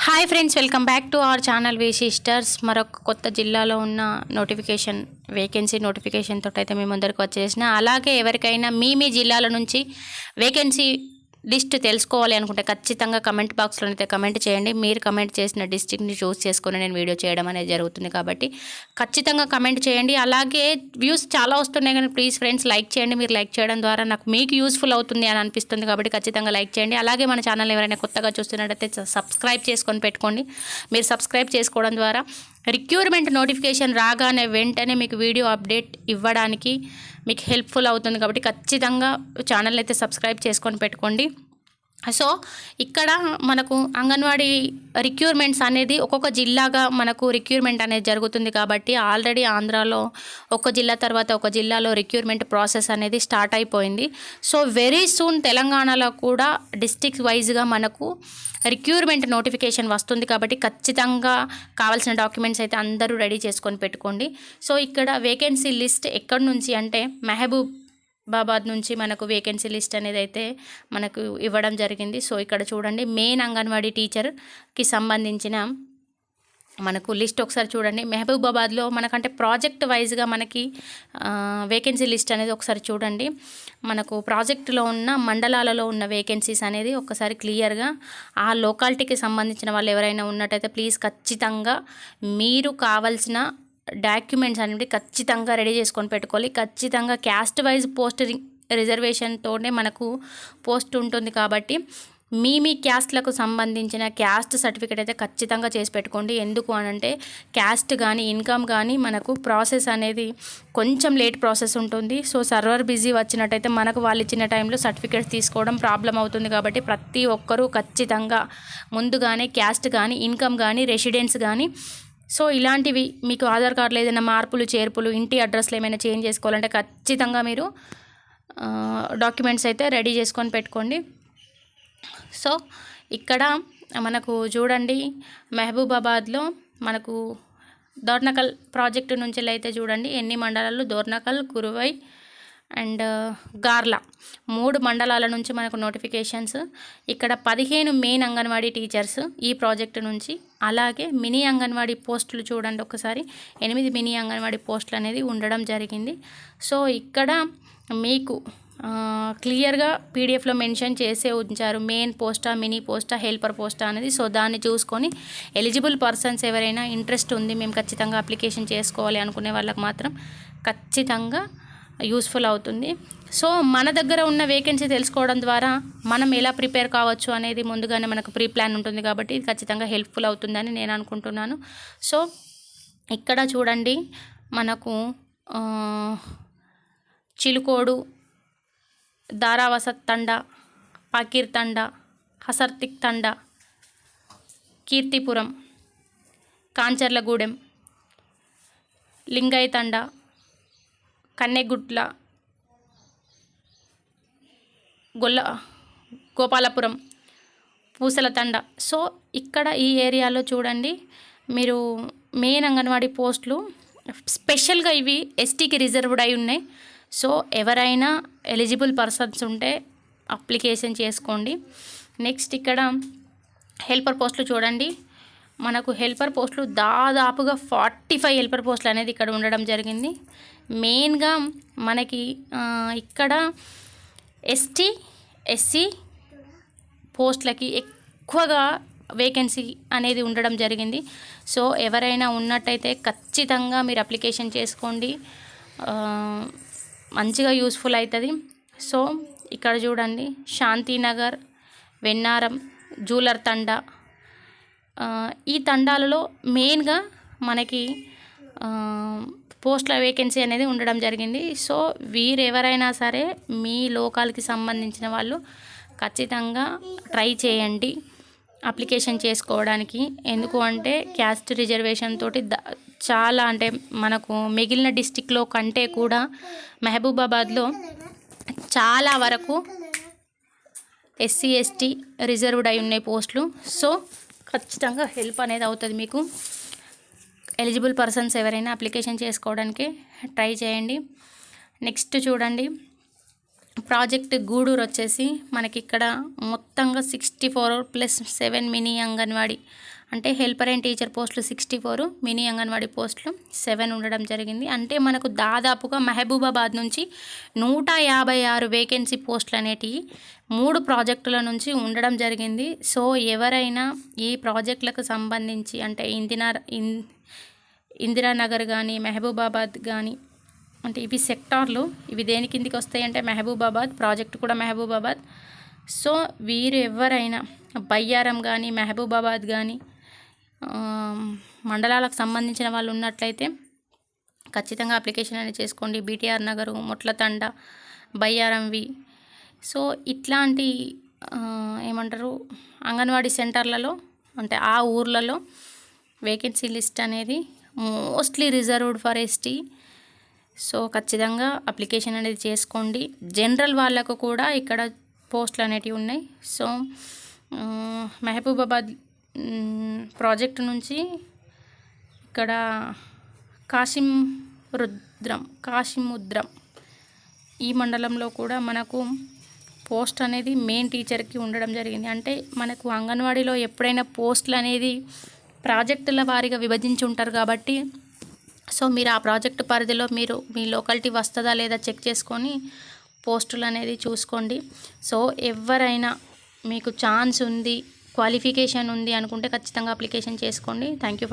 Hi friends, welcome back to our channel V sisters. మరొక కొత్త జిల్లాలో ఉన్న నోటిఫికేషన్ వేకెన్సీ నోటిఫికేషన్ తోటి అయితే మీ ముందరికి వచ్చేసిన. అలాగే ఎవరికైనా మీ జిల్లాల నుంచి వేకెన్సీ లిస్ట్ తెలుసుకోవాలి అనుకుంటే ఖచ్చితంగా కమెంట్ బాక్స్లో అయితే కమెంట్ చేయండి. మీరు కమెంట్ చేసిన డిస్ట్రిక్ట్ని చూస్ చేసుకొని నేను వీడియో చేయడం అనేది జరుగుతుంది కాబట్టి ఖచ్చితంగా కమెంట్ చేయండి. అలాగే వ్యూస్ చాలా వస్తున్నాయి కానీ ప్లీజ్ ఫ్రెండ్స్ లైక్ చేయండి. మీరు లైక్ చేయడం ద్వారా నాకు మీకు యూస్ఫుల్ అవుతుంది అని అనిపిస్తుంది కాబట్టి ఖచ్చితంగా లైక్ చేయండి. అలాగే మన ఛానల్ ఎవరైనా కొత్తగా చూస్తున్నట్టయితే సబ్స్క్రైబ్ చేసుకొని పెట్టుకోండి. మీరు సబ్స్క్రైబ్ చేసుకోవడం ద్వారా రిక్రూట్మెంట్ నోటిఫికేషన్ రాగానే వెంటనే మీకు వీడియో అప్డేట్ ఇవ్వడానికి మీకు హెల్ప్ఫుల్ అవుతుంది కాబట్టి ఖచ్చితంగా ఛానల్ అయితే సబ్స్క్రైబ్ చేసుకొని పెట్టుకోండి. సో ఇక్కడ మనకు అంగన్వాడీ రిక్రూట్మెంట్స్ అనేది ఒక్కొక్క జిల్లాగా మనకు రిక్రూట్మెంట్ అనేది జరుగుతుంది కాబట్టి ఆల్రెడీ ఆంధ్రాలో ఒక జిల్లా తర్వాత ఒక జిల్లాలో రిక్రూట్మెంట్ ప్రాసెస్ అనేది స్టార్ట్ అయిపోయింది. సో వెరీ సూన్ తెలంగాణలో కూడా డిస్ట్రిక్ట్ వైజ్గా మనకు రిక్రూట్మెంట్ నోటిఫికేషన్ వస్తుంది కాబట్టి ఖచ్చితంగా కావాల్సిన డాక్యుమెంట్స్ అయితే అందరూ రెడీ చేసుకొని పెట్టుకోండి. సో ఇక్కడ వేకెన్సీ లిస్ట్ ఎక్కడి నుంచి అంటే మహబూబాబాద్ నుంచి మనకు వేకెన్సీ లిస్ట్ అనేది అయితే మనకు ఇవ్వడం జరిగింది. సో ఇక్కడ చూడండి, మెయిన్ అంగన్వాడీ టీచర్కి సంబంధించిన మనకు లిస్ట్ ఒకసారి చూడండి. మహబూబాబాద్లో మనకంటే ప్రాజెక్ట్ వైజ్గా మనకి వేకెన్సీ లిస్ట్ అనేది ఒకసారి చూడండి. మనకు ప్రాజెక్టులో ఉన్న మండలాలలో ఉన్న వేకెన్సీస్ అనేది ఒకసారి క్లియర్గా ఆ లోకాలిటీకి సంబంధించిన వాళ్ళు ఎవరైనా ఉన్నట్టయితే ప్లీజ్ ఖచ్చితంగా మీరు కావాల్సిన డాక్యుమెంట్స్ అనేవి ఖచ్చితంగా రెడీ చేసుకొని పెట్టుకోవాలి. ఖచ్చితంగా క్యాస్ట్ వైజ్ పోస్ట్ రిజర్వేషన్తోనే మనకు పోస్ట్ ఉంటుంది కాబట్టి మీ క్యాస్ట్లకు సంబంధించిన క్యాస్ట్ సర్టిఫికేట్ అయితే ఖచ్చితంగా చేసి పెట్టుకోండి. ఎందుకు అనంటే క్యాస్ట్ కానీ ఇన్కమ్ కానీ మనకు ప్రాసెస్ అనేది కొంచెం లేట్ ప్రాసెస్ ఉంటుంది. సో సర్వర్ బిజీ వచ్చినట్టయితే మనకు వాళ్ళు ఇచ్చిన టైంలో సర్టిఫికేట్స్ తీసుకోవడం ప్రాబ్లం అవుతుంది కాబట్టి ప్రతి ఒక్కరూ ఖచ్చితంగా ముందుగానే క్యాస్ట్ కానీ ఇన్కమ్ కానీ రెసిడెన్స్ కానీ సో ఇలాంటివి మీకు ఆధార్ కార్డులో ఏదైనా మార్పులు చేర్పులు ఇంటి అడ్రస్లో ఏమైనా చేంజ్ చేసుకోవాలంటే ఖచ్చితంగా మీరు డాక్యుమెంట్స్ అయితే రెడీ చేసుకొని పెట్టుకోండి. సో ఇక్కడ మనకు చూడండి, మహబూబాబాద్లో మనకు దోర్నకల్ ప్రాజెక్టు నుంచి అయితే చూడండి ఎన్ని మండలాలు, దోర్నకల్, కురువై అండ్ గార్లా 3 మండలాల నుంచి మనకు నోటిఫికేషన్స్. ఇక్కడ 15 మెయిన్ అంగన్వాడీ టీచర్స్ ఈ ప్రాజెక్టు నుంచి. అలాగే మినీ అంగన్వాడీ పోస్టులు చూడండి ఒకసారి 8 మినీ అంగన్వాడీ పోస్టులు అనేది ఉండడం జరిగింది. సో ఇక్కడ మీకు క్లియర్గా పీడిఎఫ్లో మెన్షన్ చేసే ఉంచారు మెయిన్ పోస్టా, మినీ పోస్టా, హెల్పర్ పోస్టా అనేది. సో దాన్ని చూసుకొని ఎలిజిబుల్ పర్సన్స్ ఎవరైనా ఇంట్రెస్ట్ ఉంది మేము ఖచ్చితంగా అప్లికేషన్ చేసుకోవాలి అనుకునే వాళ్ళకి మాత్రం ఖచ్చితంగా యూస్ఫుల్ అవుతుంది. సో మన దగ్గర ఉన్న వేకెన్సీ తెలుసుకోవడం ద్వారా మనం ఎలా ప్రిపేర్ కావచ్చు అనేది ముందుగానే మనకు ప్రీ ప్లాన్ ఉంటుంది కాబట్టి ఇది ఖచ్చితంగా హెల్ప్ఫుల్ అవుతుందని నేను అనుకుంటున్నాను. సో ఇక్కడ చూడండి, మనకు చిలుకోడు, దారావసత్ తండా, పకీర్ తండా, హసర్తిక్ తండా, కీర్తిపురం, కాంచర్లగూడెం, లింగయ్య తండా, కన్నెగుట్ల, గోపాలపురం, పూసల తండా. సో ఇక్కడ ఈ ఏరియాలో చూడండి మీరు మెయిన్ అంగన్వాడీ పోస్టులు స్పెషల్గా ఇవి ఎస్టీకి రిజర్వ్డ్ అయి ఉన్నాయి. సో ఎవరైనా ఎలిజిబుల్ పర్సన్స్ ఉంటే అప్లికేషన్ చేసుకోండి. నెక్స్ట్ ఇక్కడ హెల్పర్ పోస్టులు చూడండి, మనకు హెల్పర్ పోస్టులు దాదాపుగా 45 హెల్పర్ పోస్టులు అనేది ఇక్కడ ఉండడం జరిగింది. మెయిన్గా మనకి ఇక్కడ ఎస్సీ పోస్టులకి ఎక్కువగా వేకెన్సీ అనేది ఉండడం జరిగింది. సో ఎవరైనా ఉన్నట్టయితే ఖచ్చితంగా మీరు అప్లికేషన్ చేసుకోండి, మంచిగా యూస్ఫుల్ అవుతుంది. సో ఇక్కడ చూడండి, శాంతినగర్, వెన్నారం, జూలర్ తండా, ఈ తండాలలో మెయిన్గా మనకి పోస్టుల వేకెన్సీ అనేది ఉండడం జరిగింది. సో వీరెవరైనా సరే మీ లోకాలకి సంబంధించిన వాళ్ళు ఖచ్చితంగా ట్రై చేయండి అప్లికేషన్ చేసుకోవడానికి. ఎందుకు అంటే క్యాస్ట్ రిజర్వేషన్ తోటి చాలా అంటే మనకు మిగిలిన డిస్టిక్లో కంటే కూడా మహబూబాబాద్లో చాలా వరకు ఎస్సీ ఎస్టీ రిజర్వ్డ్ అయి ఉన్నాయి పోస్టులు. సో ఖచ్చితంగా హెల్ప్ అనేది అవుతుంది మీకు. ఎలిజిబుల్ పర్సన్స్ ఎవరైనా అప్లికేషన్ చేసుకోవడానికి ట్రై చేయండి. నెక్స్ట్ చూడండి, ప్రాజెక్ట్ గూడూరు వచ్చేసి మనకి ఇక్కడ మొత్తంగా 64+7 మినీ అంగన్వాడీ అంటే హెల్పర్ అండ్ టీచర్ పోస్టులు 64, మినీ అంగన్వాడీ పోస్టులు 7 ఉండడం జరిగింది. అంటే మనకు దాదాపుగా మహబూబాబాద్ నుంచి 156 వేకెన్సీ పోస్టులు అనేటివి 3 ప్రాజెక్టుల నుంచి ఉండడం జరిగింది. సో ఎవరైనా ఈ ప్రాజెక్టులకు సంబంధించి అంటే ఇందిరానగర్ కానీ మహబూబాబాద్ కానీ అంటే ఇవి సెక్టార్లు, ఇవి దేని కిందికి వస్తాయి అంటే మహబూబాబాద్, ప్రాజెక్ట్ కూడా మహబూబాబాద్. సో వీరు ఎవరైనా బయ్యారం కానీ మహబూబాబాద్ కానీ మండలాలకు సంబంధించిన వాళ్ళు ఉన్నట్లయితే ఖచ్చితంగా అప్లికేషన్ అనేది చేసుకోండి. బీటీఆర్ నగరు, ముట్లతండ, బయ్యారంవి. సో ఇట్లాంటి ఏమంటారు అంగన్వాడీ సెంటర్లలో అంటే ఆ ఊర్లలో వేకెన్సీ లిస్ట్ అనేది mostly reserved for ST. So ఖచ్చితంగా అప్లికేషన్ అనేది చేసుకోండి. జనరల్ వాళ్ళకు కూడా ఇక్కడ పోస్టులు అనేటివి ఉన్నాయి. సో మహబూబాబాద్ ప్రాజెక్టు నుంచి ఇక్కడ కాశీముద్రం ఈ మండలంలో కూడా మనకు పోస్ట్ అనేది మెయిన్ టీచర్కి ఉండడం జరిగింది. అంటే మనకు అంగన్వాడీలో ఎప్పుడైనా పోస్టులు అనేది ప్రాజెక్టుల వారీగా విభజించి ఉంటారు కాబట్టి సో మీరు ఆ ప్రాజెక్టు పరిధిలో మీరు మీ లోకాలిటీ వస్తుందా లేదా చెక్ చేసుకొని పోస్టులు అనేది చూసుకోండి. సో ఎవరైనా మీకు ఛాన్స్ ఉంది, క్వాలిఫికేషన్ ఉంది అనుకుంటే ఖచ్చితంగా అప్లికేషన్ చేసుకోండి. Thank you.